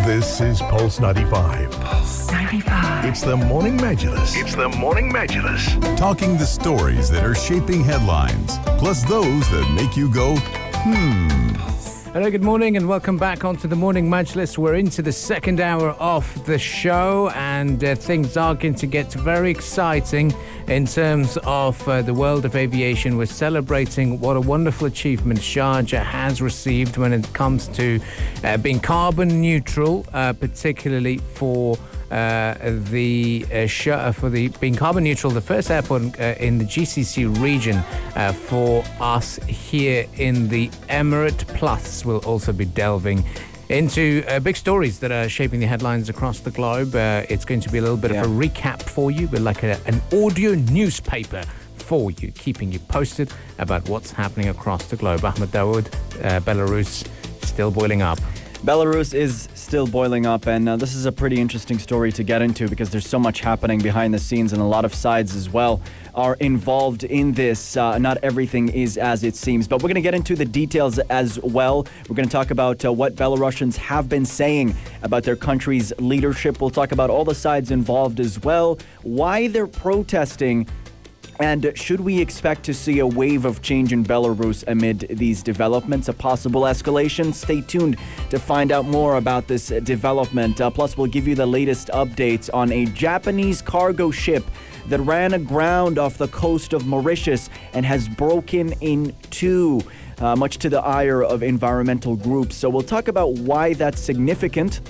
This is Pulse 95. Pulse 95. It's the Morning Majlis. Talking the stories that are shaping headlines, plus those that make you go, Hello, good morning and welcome back onto the Morning Majlis. We're into the second hour of the show and things are going to get very exciting in terms of the world of aviation. We're celebrating what a wonderful achievement Sharjah has received when it comes to being carbon neutral, particularly for being carbon neutral, the first airport in the GCC region for us here in the Emirate. Plus, we'll also be delving into big stories that are shaping the headlines across the globe. It's going to be a little bit of a recap for you, but like an audio newspaper for you, keeping you posted about what's happening across the globe. Ahmed Dawood, Belarus, still boiling up. Belarus is still boiling up, and this is a pretty interesting story to get into because there's so much happening behind the scenes and a lot of sides as well are involved in this. Not everything is as it seems, but we're going to get into the details as well. We're going to talk about what Belarusians have been saying about their country's leadership. We'll talk about all the sides involved as well, why they're protesting, and should we expect to see a wave of change in Belarus amid these developments, a possible escalation? Stay tuned to find out more about this development. Plus, we'll give you the latest updates on a Japanese cargo ship that ran aground off the coast of Mauritius and has broken in two, much to the ire of environmental groups. So we'll talk about why that's significant.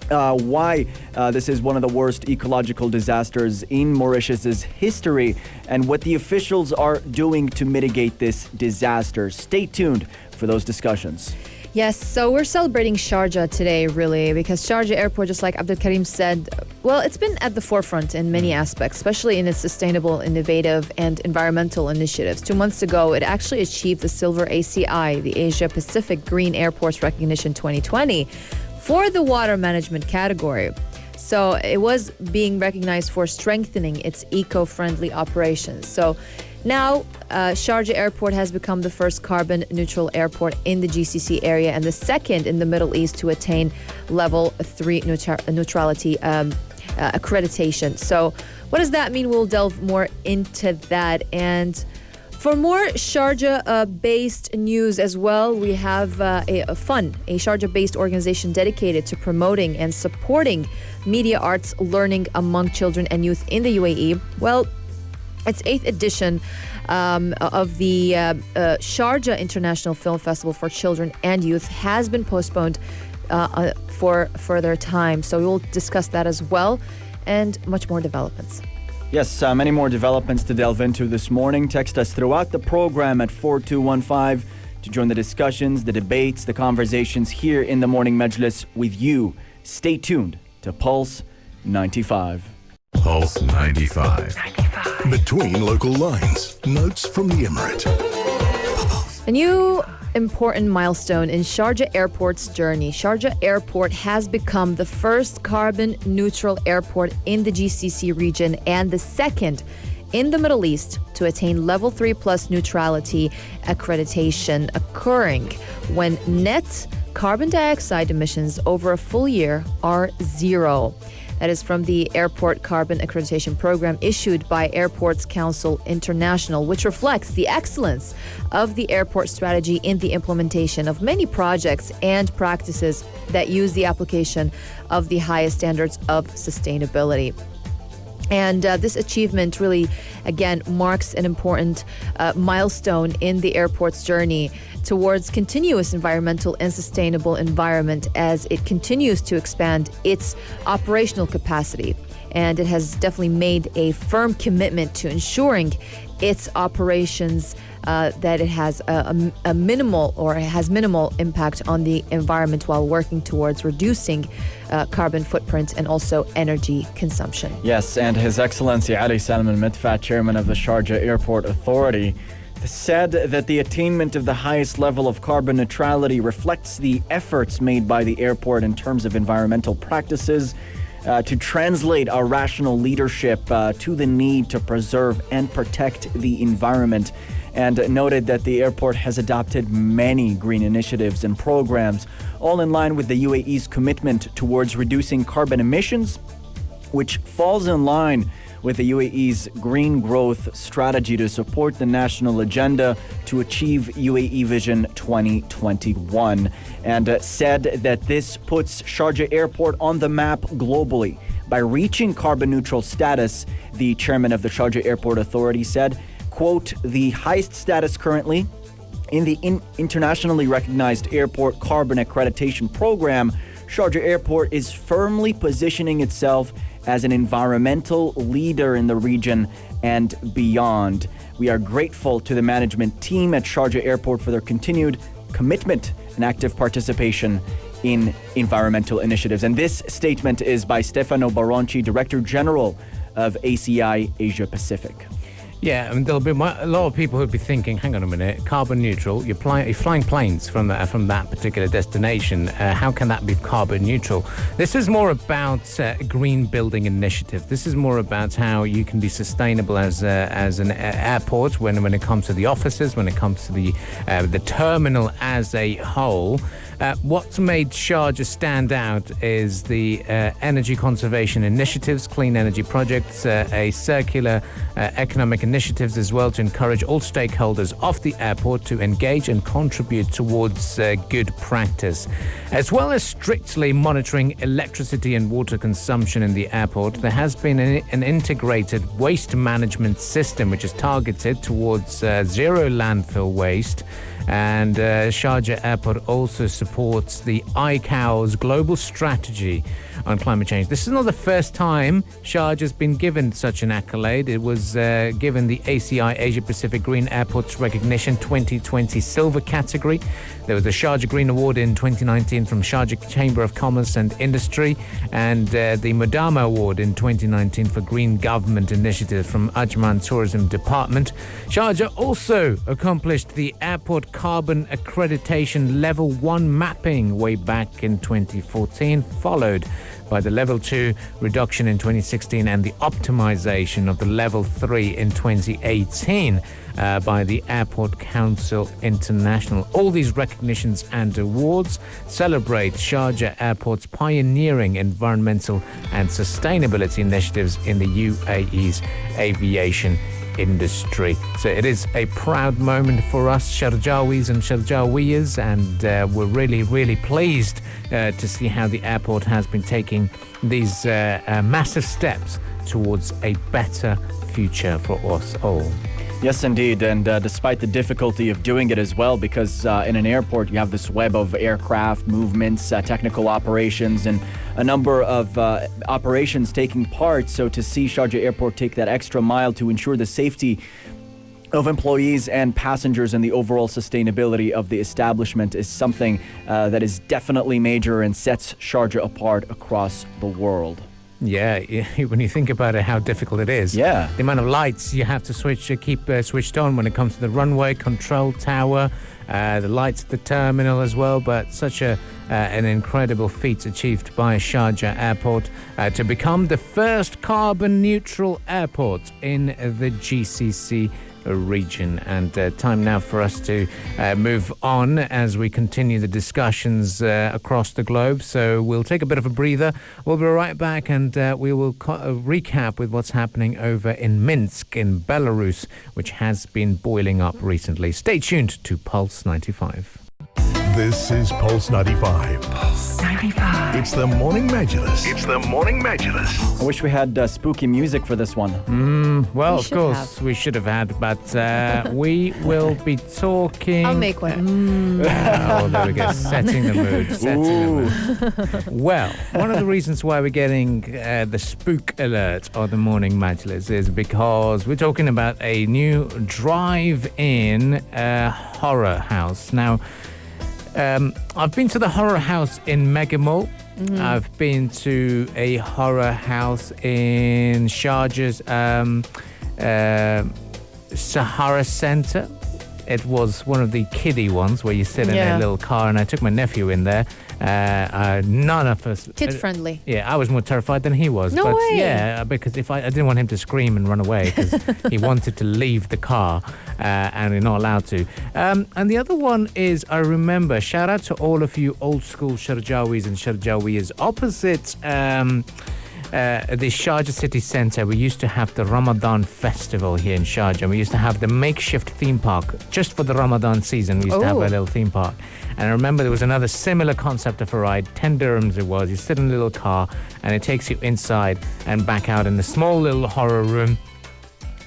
Why this is one of the worst ecological disasters in Mauritius's history, and what the officials are doing to mitigate this disaster. Stay tuned for those discussions. Yes, so we're celebrating Sharjah today, really, because Sharjah Airport, just like Abdul Karim said, well, it's been at the forefront in many aspects, especially in its sustainable, innovative, and environmental initiatives. 2 months ago, it actually achieved the Silver ACI, the Asia Pacific Green Airports Recognition 2020, for the water management category. So it was being recognized for strengthening its eco-friendly operations. So now Sharjah Airport has become the first carbon neutral airport in the GCC area and the second in the Middle East to attain level 3 neutrality accreditation. So what does that mean? We'll delve more into that. And for more Sharjah-based news as well, we have a Sharjah-based organization dedicated to promoting and supporting media arts learning among children and youth in the UAE. Well, its 8th edition of the Sharjah International Film Festival for Children and Youth has been postponed for further time. So we will discuss that as well and much more developments. Yes, many more developments to delve into this morning. Text us throughout the program at 4215 to join the discussions, the debates, the conversations here in the Morning Majlis with you. Stay tuned to Pulse 95. Pulse 95. Between local lines, notes from the Emirate. A new important milestone in Sharjah Airport's journey. Sharjah Airport has become the first carbon neutral airport in the GCC region and the second in the Middle East to attain level 3 plus neutrality accreditation, occurring when net carbon dioxide emissions over a full year are zero. That is from the Airport Carbon Accreditation Program issued by Airports Council International, which reflects the excellence of the airport strategy in the implementation of many projects and practices that use the application of the highest standards of sustainability. And this achievement really, again, marks an important milestone in the airport's journey towards continuous environmental and sustainable environment as it continues to expand its operational capacity. And it has definitely made a firm commitment to ensuring its operations that it has a minimal or has minimal impact on the environment while working towards reducing carbon footprint and also energy consumption. Yes, and His Excellency Ali Salman Al-Midfat, Chairman of the Sharjah Airport Authority, said that the attainment of the highest level of carbon neutrality reflects the efforts made by the airport in terms of environmental practices to translate our rational leadership to the need to preserve and protect the environment. and noted that the airport has adopted many green initiatives and programs, all in line with the UAE's commitment towards reducing carbon emissions, which falls in line with the UAE's green growth strategy to support the national agenda to achieve UAE Vision 2021, and said that this puts Sharjah Airport on the map globally. By reaching carbon neutral status, the chairman of the Sharjah Airport Authority said, quote, "The highest status currently in the internationally recognized airport carbon accreditation program, Sharjah Airport is firmly positioning itself as an environmental leader in the region and beyond. We are grateful to the management team at Sharjah Airport for their continued commitment and active participation in environmental initiatives." And this statement is by Stefano Baronci, Director General of ACI Asia Pacific. Yeah, I mean, there'll be a lot of people who'll be thinking, hang on a minute, carbon neutral, you're flying planes from that particular destination. How can that be carbon neutral? This is more about green building initiative. This is more about how you can be sustainable as an airport when it comes to the offices, when it comes to the terminal as a whole. What's made Sharjah stand out is the energy conservation initiatives, clean energy projects, a circular economic initiatives as well to encourage all stakeholders of the airport to engage and contribute towards good practice. As well as strictly monitoring electricity and water consumption in the airport, there has been an integrated waste management system which is targeted towards zero landfill waste. And Sharjah Airport also supports the ICAO's global strategy on climate change. This is not the first time Sharjah has been given such an accolade. It was given the ACI Asia Pacific Green Airports Recognition 2020 Silver category. There was a Sharjah Green Award in 2019 from Sharjah Chamber of Commerce and Industry, and the Madama Award in 2019 for Green Government Initiatives from Ajman Tourism Department. Sharjah also accomplished the Airport Carbon Accreditation Level 1 mapping way back in 2014, followed by the Level 2 reduction in 2016 and the optimization of the Level 3 in 2018 by the Airport Council International. All these recognitions and awards celebrate Sharjah Airport's pioneering environmental and sustainability initiatives in the UAE's aviation industry. So it is a proud moment for us Sharjawis and Sharjawiyas, and we're really, really pleased to see how the airport has been taking these massive steps towards a better future for us all. Yes, indeed. And despite the difficulty of doing it as well, because in an airport you have this web of aircraft movements, technical operations, and a number of operations taking part. So to see Sharjah Airport take that extra mile to ensure the safety of employees and passengers and the overall sustainability of the establishment is something that is definitely major and sets Sharjah apart across the world. Yeah, when you think about it, how difficult it is. Yeah. The amount of lights you have to keep switched on when it comes to the runway, control tower, the lights at the terminal as well. But such an incredible feat achieved by Sharjah Airport to become the first carbon neutral airport in the GCC region. And time now for us to move on as we continue the discussions across the globe. So we'll take a bit of a breather. We'll be right back, and we will recap with what's happening over in Minsk in Belarus, which has been boiling up recently. Stay tuned to Pulse 95. This is Pulse 95. Pulse 95. It's the Morning Majlis. It's the Morning Majlis. I wish we had spooky music for this one. Well, We of should courst, we should have had, but we will be talking... I'll make one. Oh, there we go. Setting the mood. Well, one of the reasons why we're getting the spook alert on the Morning Majlis is because we're talking about a new drive-in horror house. Now, I've been to the horror house in Mega Mall. Mm-hmm. I've been to a horror house in Sharjah's Sahara Center. It was one of the kiddie ones where you sit in a little car, and I took my nephew in there. None of us. Kid friendly. Yeah, I was more terrified than he was. No but way. Yeah, because if I didn't want him to scream and run away because he wanted to leave the car and you're not allowed to. And the other one is, I remember, shout out to all of you old school Sharjawis and Sharjawiyas opposite the Sharjah city centre. We used to have the Ramadan festival here in Sharjah. We used to have the makeshift theme park just for the Ramadan season. We used to have a little theme park. And I remember there was another similar concept of a ride, 10 dirhams it was. You sit in a little car and it takes you inside and back out in the small little horror room.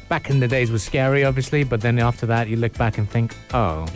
Back in the days was scary, obviously, but then after that, you look back and think, oh.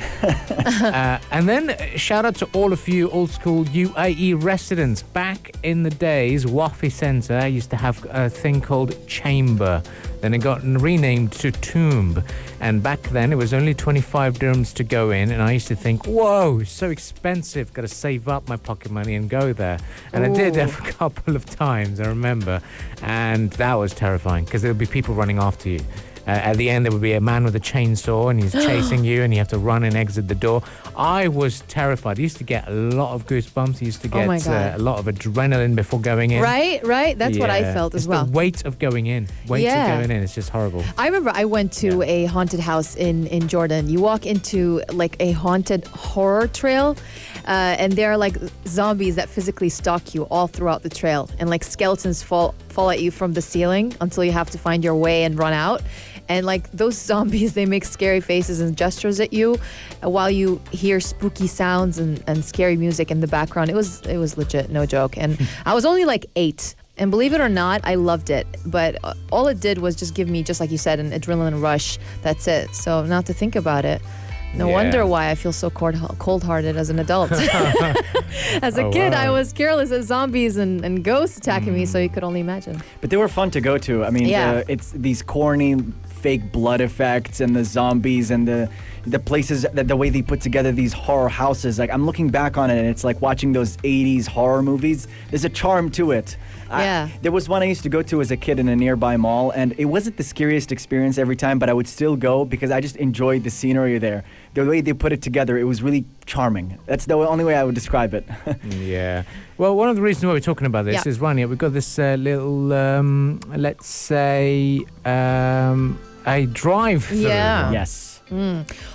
And then shout out to all of you old school UAE residents. Back in the days, Wafi Centre used to have a thing called Chamber. Then it got renamed to Tomb. And back then, it was only 25 dirhams to go in. And I used to think, whoa, so expensive. Got to save up my pocket money and go there. And I did that for a couple of times, I remember. And that was terrifying because there would be people running after you. At the end, there would be a man with a chainsaw and he's chasing you and you have to run and exit the door. I was terrified. I used to get a lot of goosebumps. I used to get a lot of adrenaline before going in. Right. That's what I felt as well. The weight of going in. Of going in. It's just horrible. I remember I went to a haunted house in Jordan. You walk into like a haunted horror trail and there are like zombies that physically stalk you all throughout the trail. And like skeletons fall at you from the ceiling until you have to find your way and run out. And like those zombies, they make scary faces and gestures at you while you hear spooky sounds and scary music in the background. It was legit, no joke. And I was only like 8. And believe it or not, I loved it. But all it did was just give me, just like you said, an adrenaline rush. That's it. So not to think about it. No wonder why I feel so cold-hearted as an adult. As a kid, I was careless as zombies and ghosts attacking me, so you could only imagine. But they were fun to go to. I mean, it's these corny fake blood effects and the zombies and the places, the way they put together these horror houses. Like, I'm looking back on it and it's like watching those 80s horror movies. There's a charm to it. There was one I used to go to as a kid in a nearby mall, and it wasn't the scariest experience every time, but I would still go because I just enjoyed the scenery there. The way they put it together, it was really charming. That's the only way I would describe it. Yeah. Well, one of the reasons why we're talking about this is, Rania, we've got this little, let's say, a drive-through. Yeah. Yes.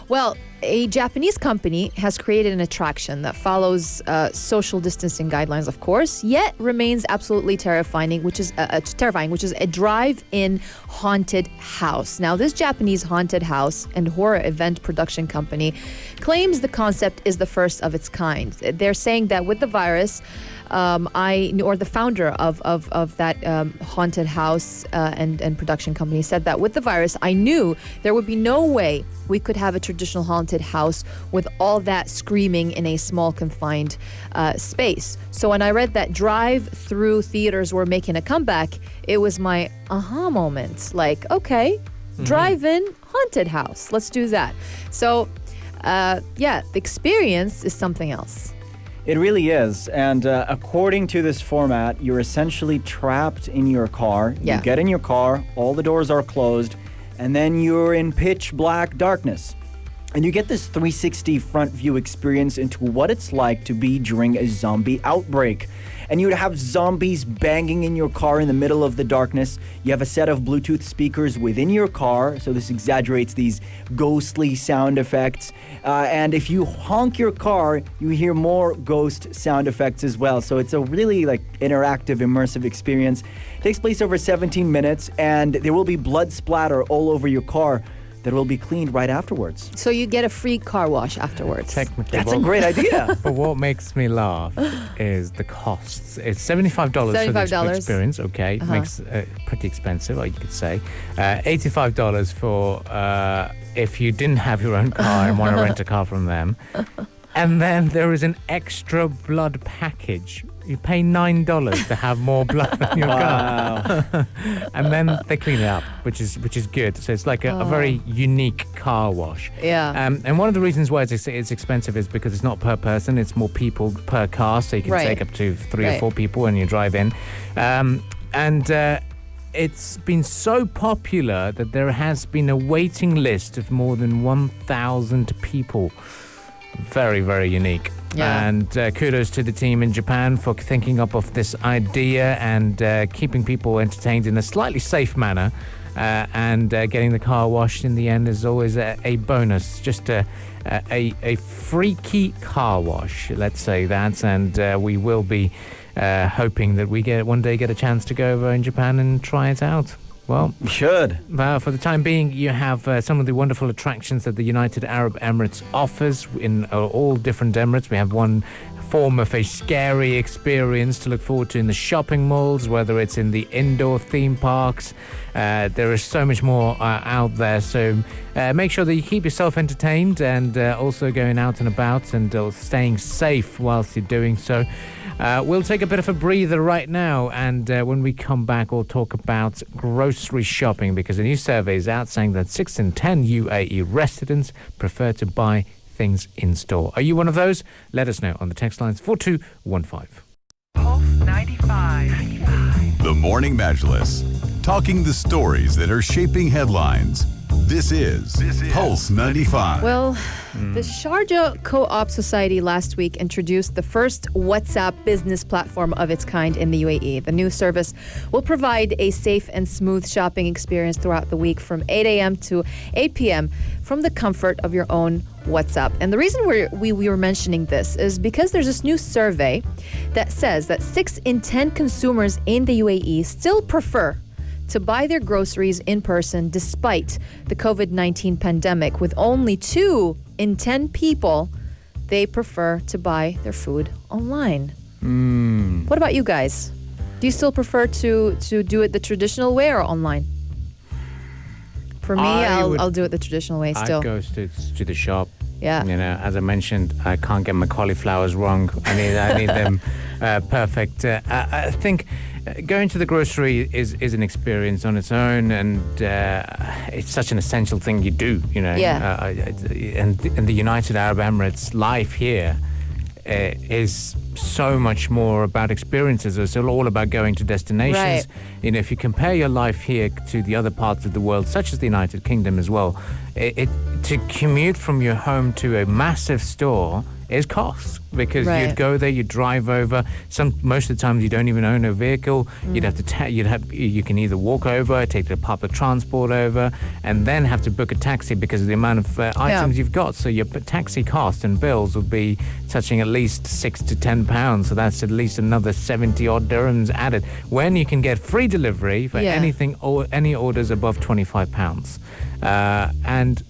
Well, a Japanese company has created an attraction that follows social distancing guidelines, of course, yet remains absolutely terrifying, which is a drive-in haunted house. Now, this Japanese haunted house and horror event production company claims the concept is the first of its kind. They're saying that with the virus, the founder of that haunted house and production company said that with the virus, I knew there would be no way we could have a traditional haunted house with all that screaming in a small confined space. So when I read that drive-through theaters were making a comeback, it was my aha moment. Like, okay, drive-in haunted house. Let's do that. So, the experience is something else. It really is. And according to this format, you're essentially trapped in your car. Yeah. You get in your car, all the doors are closed, and then you're in pitch black darkness. And you get this 360 front view experience into what it's like to be during a zombie outbreak. And you'd have zombies banging in your car in the middle of the darkness. You have a set of Bluetooth speakers within your car, so this exaggerates these ghostly sound effects. And if you honk your car, you hear more ghost sound effects as well. So it's a really interactive, immersive experience. It takes place over 17 minutes, and there will be blood splatter all over your car that will be cleaned right afterwards. So you get a free car wash afterwards. Technically. That's a great idea. But what makes me laugh is the costs. It's $75 for this experience. Okay, makes pretty expensive, or you could say. $85 for if you didn't have your own car and want to rent a car from them. And then there is an extra blood package. You pay $9 to have more blood in your car. And then they clean it up, which is good. So it's like a very unique car wash. Yeah. And one of the reasons why it's expensive is because it's not per person, it's more people per car, so you can take up to 3 or 4 people when you drive in. It's been so popular that there has been a waiting list of more than 1,000 people. Very, very unique. Yeah. And kudos to the team in Japan for thinking up of this idea and keeping people entertained in a slightly safe manner. And getting the car washed in the end is always a bonus. Just a freaky car wash, let's say that. And we will be hoping that we one day get a chance to go over in Japan and try it out. Well, You should. for the time being, you have some of the wonderful attractions that the United Arab Emirates offers in all different Emirates. We have one form of a scary experience to look forward to in the shopping malls, whether it's in the indoor theme parks. There is so much more out there, so make sure that you keep yourself entertained and also going out and about and staying safe whilst you're doing so. We'll take a bit of a breather right now, and when we come back, we'll talk about grocery shopping, because a new survey is out saying that 6 in 10 UAE residents prefer to buy things in store. Are you one of those? Let us know on the text lines 4215. Pulse 95. The Morning Majlis. Talking the stories that are shaping headlines. This is Pulse 95. Well, the Sharjah Co-op Society last week introduced the first WhatsApp business platform of its kind in the UAE. The new service will provide a safe and smooth shopping experience throughout the week from 8 a.m. to 8 p.m. from the comfort of your own WhatsApp. And the reason we were mentioning this is because there's this new survey that says that 6 in 10 consumers in the UAE still prefer to buy their groceries in person despite the COVID-19 pandemic, with only 2 in 10 people they prefer to buy their food online. What about you guys? Do you still prefer to do it the traditional way or online? For me, I'll do it the traditional way still. I'd go to the shop. Yeah. You know, as I mentioned, I can't get my cauliflowers wrong. I need them perfect. I think going to the grocery is an experience on its own, and it's such an essential thing you do. You know. Yeah. And the United Arab Emirates life here is so much more about experiences. It's all about going to destinations. Right. You know, if you compare your life here to the other parts of the world, such as the United Kingdom as well, to commute from your home to a massive store is cost, because Right. you'd go there, you'd drive over. Most of the time you don't even own a vehicle. You'd have to you can either walk over, take the public transport over, and then have to book a taxi because of the amount of items you've got. So your taxi cost and bills would be touching at least £6 to £10. So that's at least another 70 odd dirhams added. When you can get free delivery for anything or any orders above £25, and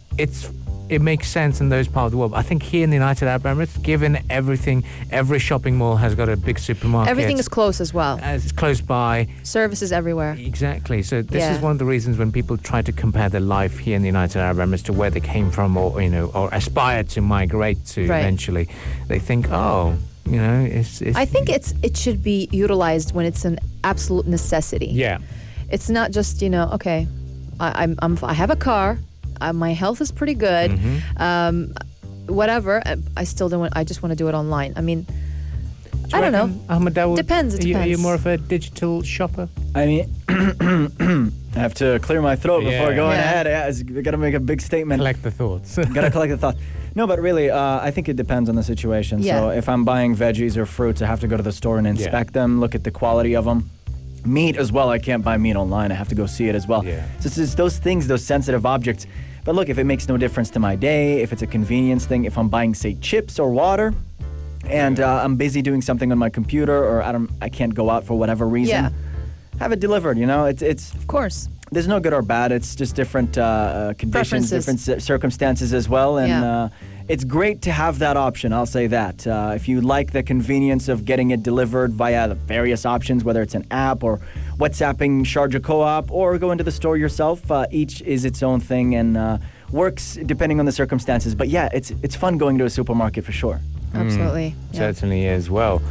it makes sense in those parts of the world. I think here in the United Arab Emirates, given everything, every shopping mall has got a big supermarket. Everything is close as well. It's close by. Services everywhere. Exactly. So this is one of the reasons when people try to compare their life here in the United Arab Emirates to where they came from, or or aspire to migrate to eventually, they think, it's. I think it should be utilized when it's an absolute necessity. Yeah. It's not just okay, I have a car. My health is pretty good. Whatever. I still don't. I just want to do it online. I mean, I don't know. Ahmed Dawood, Depends. It Are you depends. more of a digital shopper? I mean, I have to clear my throat before going Yeah. ahead. I got to make a big statement. Collect the thoughts. Got to collect the thoughts. No, but really, I think it depends on the situation. Yeah. So if I'm buying veggies or fruits, I have to go to the store and inspect them, look at the quality of them. Meat as well. I can't buy meat online. I have to go see it as well. Yeah. So it's just those things, those sensitive objects. But look, if it makes no difference to my day, if it's a convenience thing, if I'm buying, say, chips or water, and I'm busy doing something on my computer, or I can't go out for whatever reason, Yeah. have it delivered. It's Of course. there's no good or bad. It's just different conditions, Preferences. different circumstances as well, and Yeah. it's great to have that option. I'll say that. If you like the convenience of getting it delivered via the various options, whether it's an app or WhatsApping Sharjah Co-op or go into the store yourself, each is its own thing and works depending on the circumstances. But yeah, it's fun going to a supermarket for sure. Absolutely. Yeah. Certainly is. Well,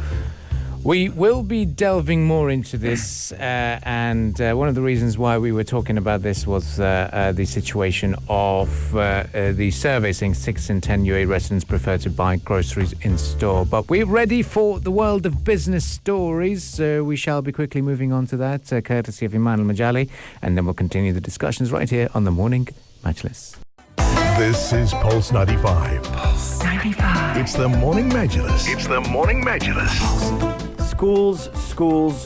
we will be delving more into this, and one of the reasons why we were talking about this was the situation of the survey saying 6 in 10 UAE residents prefer to buy groceries in store. But we're ready for the world of business stories, so we shall be quickly moving on to that, courtesy of Iman Al-Majali, and then we'll continue the discussions right here on the Morning Majlis. This is Pulse 95. Pulse 95. It's the Morning Majlis. It's the Morning Majlis.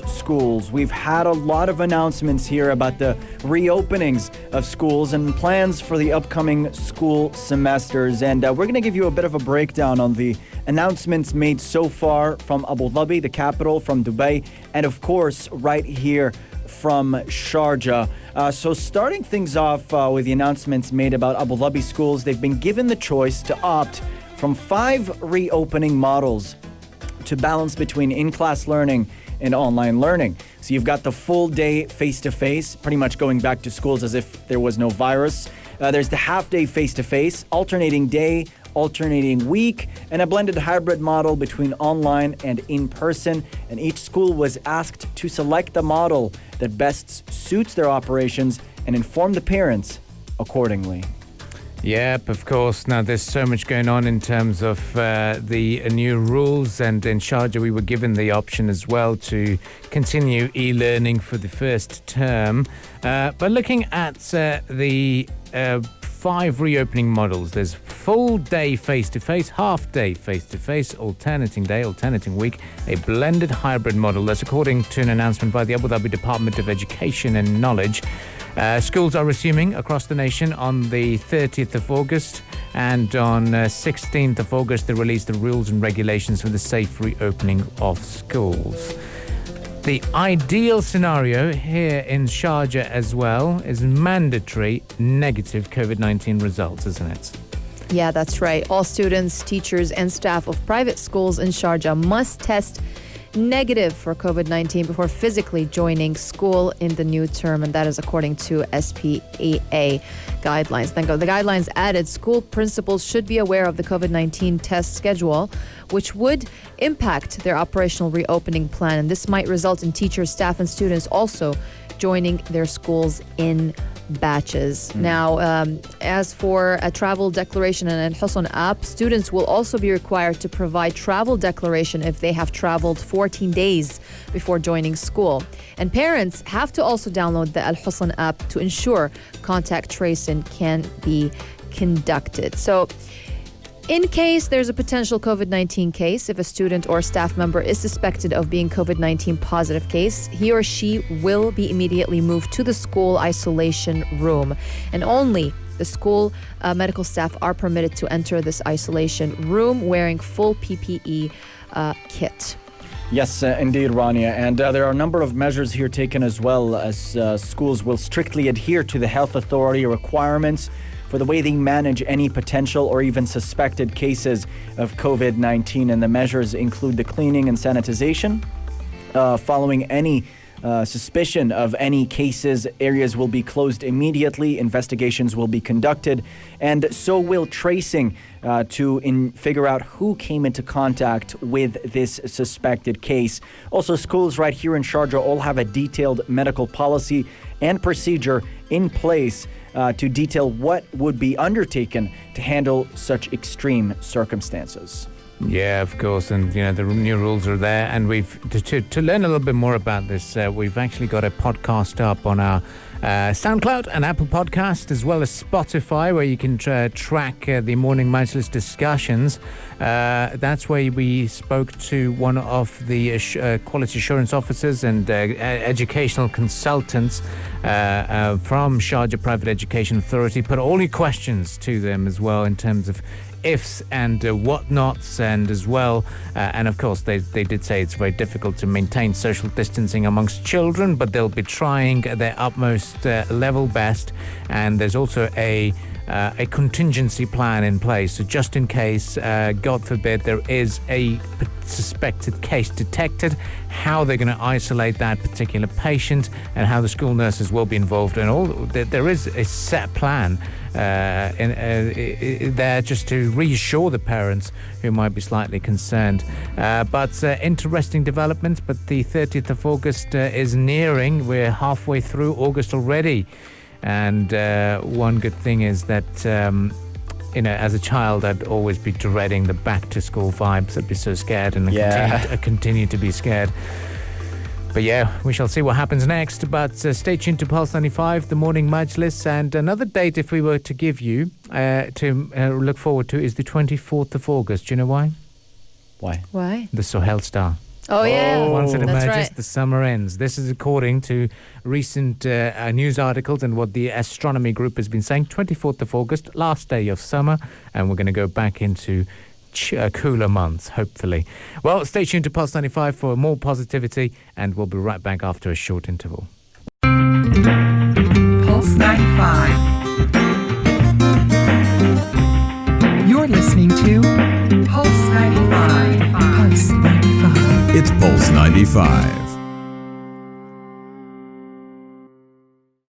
Schools. We've had a lot of announcements here about the reopenings of schools and plans for the upcoming school semesters. And we're going to give you a bit of a breakdown on the announcements made so far from Abu Dhabi, the capital, from Dubai, and of course, right here from Sharjah. So starting things off with the announcements made about Abu Dhabi schools, they've been given the choice to opt from 5 reopening models to balance between in-class learning and online learning. So you've got the full day face-to-face, pretty much going back to schools as if there was no virus. There's the half-day face-to-face, alternating day, alternating week, and a blended hybrid model between online and in-person. And each school was asked to select the model that best suits their operations and inform the parents accordingly. Yep, of course. Now, there's so much going on in terms of the new rules, and in Sharjah we were given the option as well to continue e-learning for the first term. But looking at the 5 reopening models, there's full day face-to-face, half day face-to-face, alternating day, alternating week, a blended hybrid model. That's according to an announcement by the Abu Dhabi Department of Education and Knowledge. Schools are resuming across the nation on the 30th of August, and on 16th of August they released the rules and regulations for the safe reopening of schools. The ideal scenario here in Sharjah as well is mandatory negative COVID-19 results, isn't it? Yeah, that's right. All students, teachers, and staff of private schools in Sharjah must test negative for COVID-19 before physically joining school in the new term, and that is according to SPEA guidelines. Thank God. The guidelines added school principals should be aware of the COVID-19 test schedule, which would impact their operational reopening plan, and this might result in teachers, staff, and students also joining their schools in batches. Now, as for a travel declaration and Al Husn app, students will also be required to provide travel declaration if they have traveled 14 days before joining school. And parents have to also download the Al Husn app to ensure contact tracing can be conducted. So, in case there's a potential COVID-19 case, if a student or staff member is suspected of being COVID-19 positive case, he or she will be immediately moved to the school isolation room. And only the school medical staff are permitted to enter this isolation room wearing full PPE kit. Yes, indeed, Rania. And there are a number of measures here taken as well, as schools will strictly adhere to the health authority requirements for the way they manage any potential or even suspected cases of COVID-19. And the measures include the cleaning and sanitization. Following any suspicion of any cases, areas will be closed immediately, investigations will be conducted, and so will tracing to figure out who came into contact with this suspected case. Also, schools right here in Sharjah all have a detailed medical policy and procedure in place to detail what would be undertaken to handle such extreme circumstances. Yeah, of course, and you know the new rules are there, and we've to learn a little bit more about this. We've actually got a podcast up on our SoundCloud and Apple Podcast, as well as Spotify, where you can track the Morning Majlis discussions. That's where we spoke to one of the quality assurance officers and educational consultants from Sharjah Private Education Authority. Put all your questions to them as well in terms of ifs and whatnots, and as well, and of course they did say it's very difficult to maintain social distancing amongst children, but they'll be trying their utmost level best. And there's also a contingency plan in place, so just in case, God forbid, there is a suspected case detected, how they're going to isolate that particular patient and how the school nurses will be involved, and all. There is a set plan there just to reassure the parents who might be slightly concerned. But interesting developments. But the 30th of August is nearing. We're halfway through August already. And one good thing is that, as a child, I'd always be dreading the back-to-school vibes. I'd be so scared, and I continue to be scared. But yeah, we shall see what happens next. But stay tuned to Pulse 95, the morning Majlis. And another date, if we were to give you to look forward to, is the 24th of August. Do you know why? Why? Why? The Sohel star. Oh, yeah. Once it That's emerges, right. the summer ends. This is according to recent news articles and what the astronomy group has been saying. 24th of August, last day of summer, and we're going to go back into cooler months, hopefully. Well, stay tuned to Pulse 95 for more positivity, and we'll be right back after a short interval. Pulse 95. You're listening to Pulse 95. Pulse 95. It's Pulse 95.